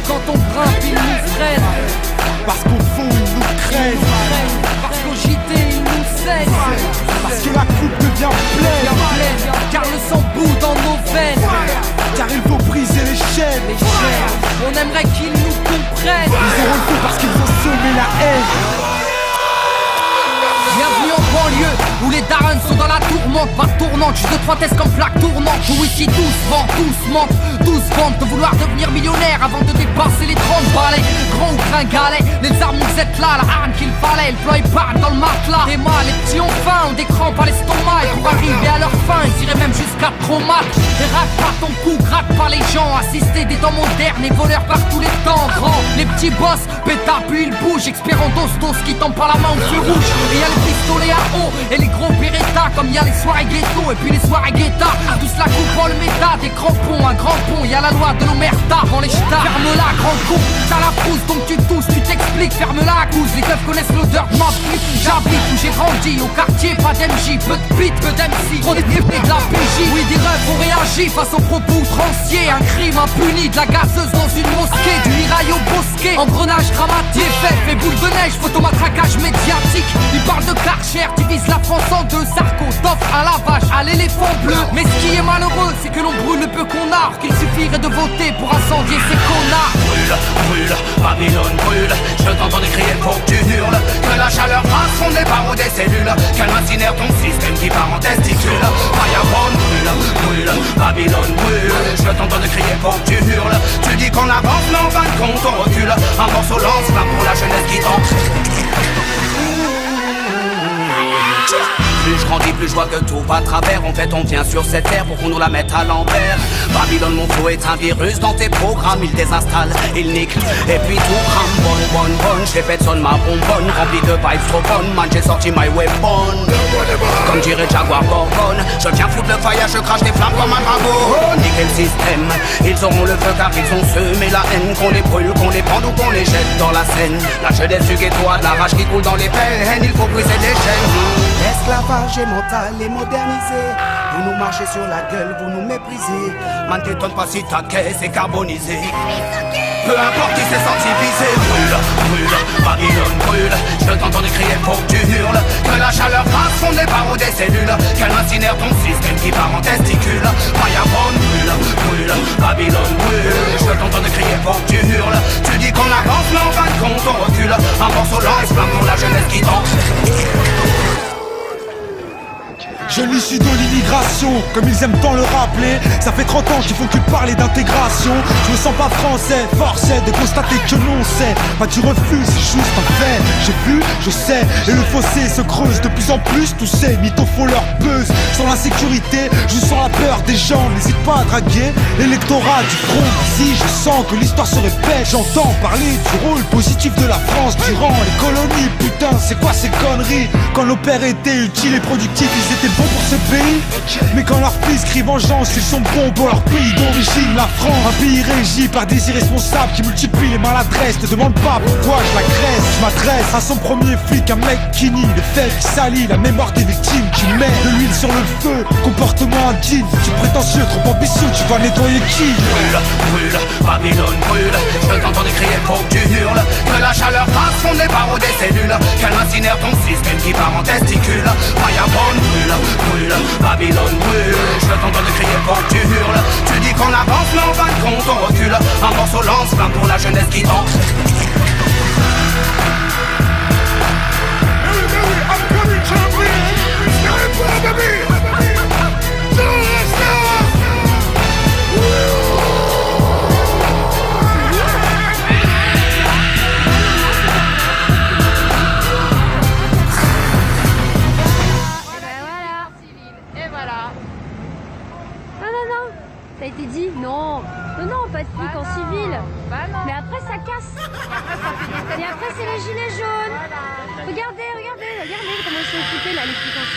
quand on grimpe, ils nous freinent. Parce qu'au fond ils nous craignent. Parce qu'au JT ils nous saignent. Parce que la coupe devient pleine. Car le sang bout dans nos veines. Car il faut briser les chaînes. On aimerait qu'ils nous comprennent. Ils auront le feu parce qu'ils ont semé la haine. Bienvenue en banlieue, où les darons sont dans la tourmente. Pas tournante, juste 2-3 tests comme plaque tournante. Où ici tous vendent, tous mentent, tous vendent de vouloir devenir millionnaire avant de dépasser les 30 balais. Grand ou gringalet, les armes nous êtes là, la arme qu'il fallait. Le plan épargne dans le matelas. Des mâles, les petits ont faim, ont des crampes à l'estomac. Et pour arriver à leur fin, ils iraient même jusqu'à traumat. Et rate pas ton cou, gratte pas les gens. Assister des temps modernes et voleurs par tous les temps. Grand, les petits boss, pétard puis ils bougent. Expert en dos qui tend par la main au feu rouge. Et y'a les pistolets à eau et les gros Beretta. Comme y'a les soirées ghetto et puis les soirées guetta. Tous la coupe en le méta, des crampons, un grand pont. Y'a la loi de l'omerta dans les ch'tas. Ferme-la, grand con, t'as la frousse donc tu tousses, tu t'expliques. Ferme-la, cousse, les keufs connaissent l'odeur de ma flic. J'habite où j'ai grandi, au quartier, pas d'MJ. Peu de beat, peu d'MC, trop d'épées de la PJ. Oui, des refs ont réagi face aux propos outranciers. Un crime impuni, de la gazeuse dans une mosquée. Du mirail au bosquet, engrenage dramatique. Fait boule de neige, photomatraquage médiatique. Ils parlent de Karcher, divise la France en deux. Sarko, t'offre à la vache, à l'éléphant bleu. Mais ce qui est malheureux, c'est que l'on brûle le peu qu'on a. Qu'il suffirait de voter pour incendier ces connards. Brûle, brûle, Babylone brûle. Je t'entends crier, faut que tu hurles. Que la chaleur brasse son des barreaux des cellules. Qu'elle incinère ton système qui part en testicule. Fireball brûle, brûle, Babylone brûle. Je t'entends crier, faut que tu hurles. Tu dis qu'on avance, mais en fin de compte on recule. Un morceau lance-flamme pour la jeunesse qui tente. Plus je grandis, plus je vois que tout va à travers. En fait, on vient sur cette terre pour qu'on nous la mette à l'envers. Babylone, mon flow est un virus dans tes programmes. Il désinstalle, il nique, et puis tout crame. Bonne, j'ai fait sonne ma bonbonne. Rempli de vibes trop bonnes, man, j'ai sorti my weapon. Comme dirait Jaguar Gorgon, je viens foutre le fire, je crache des flammes comme un dragon. Niquer le système, ils auront le feu car ils ont semé la haine. Qu'on les brûle, qu'on les pende ou qu'on les jette dans la Seine. La jeunesse du ghetto a de la rage qui coule dans les veines. Il faut briser les chaînes. L'esclavage est mental et modernisé. Vous nous marchez sur la gueule, vous nous méprisez. Man, t'étonne pas si ta caisse est carbonisée. Peu importe qui s'est senti visé. Brûle, brûle, Babylone brûle. Je t'entends crier, faut que tu hurles. Que la chaleur passe son des barreaux des cellules. Qu'elle incinère ton système qui part en testicule. Fireball brûle, brûle, Babylone brûle. Je t'entends crier, faut que tu hurles. Tu dis qu'on avance, mais en fin de compte on recule. Un morceau lance-flamme pour la jeunesse qui danse. Jeune issu de l'immigration, comme ils aiment tant le rappeler. Ça fait 30 ans qu'ils font que parler d'intégration. Je me sens pas français, force est de constater que non c'est pas du refus, c'est juste un fait. J'ai vu, je sais, et le fossé se creuse de plus en plus. Tous ces mythos font leur buzz. Sans l'insécurité, je sens la peur des gens. N'hésite pas à draguer l'électorat du front. Si je sens que l'histoire se répète, j'entends parler du rôle positif de la France durant les colonies. Putain, c'est quoi ces conneries? Quand nos pères étaient utiles et productifs, ils étaient bons pour ce pays. Mais quand leurs fils crient vengeance, ils sont bons pour leur pays d'origine, la France. Un pays régi par des irresponsables qui multiplient les maladresses. Ne demande pas pourquoi je l'agresse. Je m'adresse à son premier flic, un mec qui nie les faits, qui salit la mémoire des victimes, qui met de l'huile sur le feu. Comportement indigne, tu prétentieux, trop ambitieux, tu vas nettoyer qui? Brûle, brûle, Babylone brûle. Je t'entends crier, faut que tu hurles. Que la chaleur passe son des barreaux des cellules. Qu'elle incinère ton système qui part en testicule. Fireball brûle, brûle, Babylone brûle. Je t'entends crier, faut que tu hurles. Tu dis qu'on avance, mais en fin de compte on recule. Un morceau lance-flamme pour la jeunesse qui danse. Ça a été dit? Non. Non, pas de flic en civil. Mais après, ça casse. Et après, c'est les gilets jaunes. Regardez comment ils sont occupés, là, les flics en civil.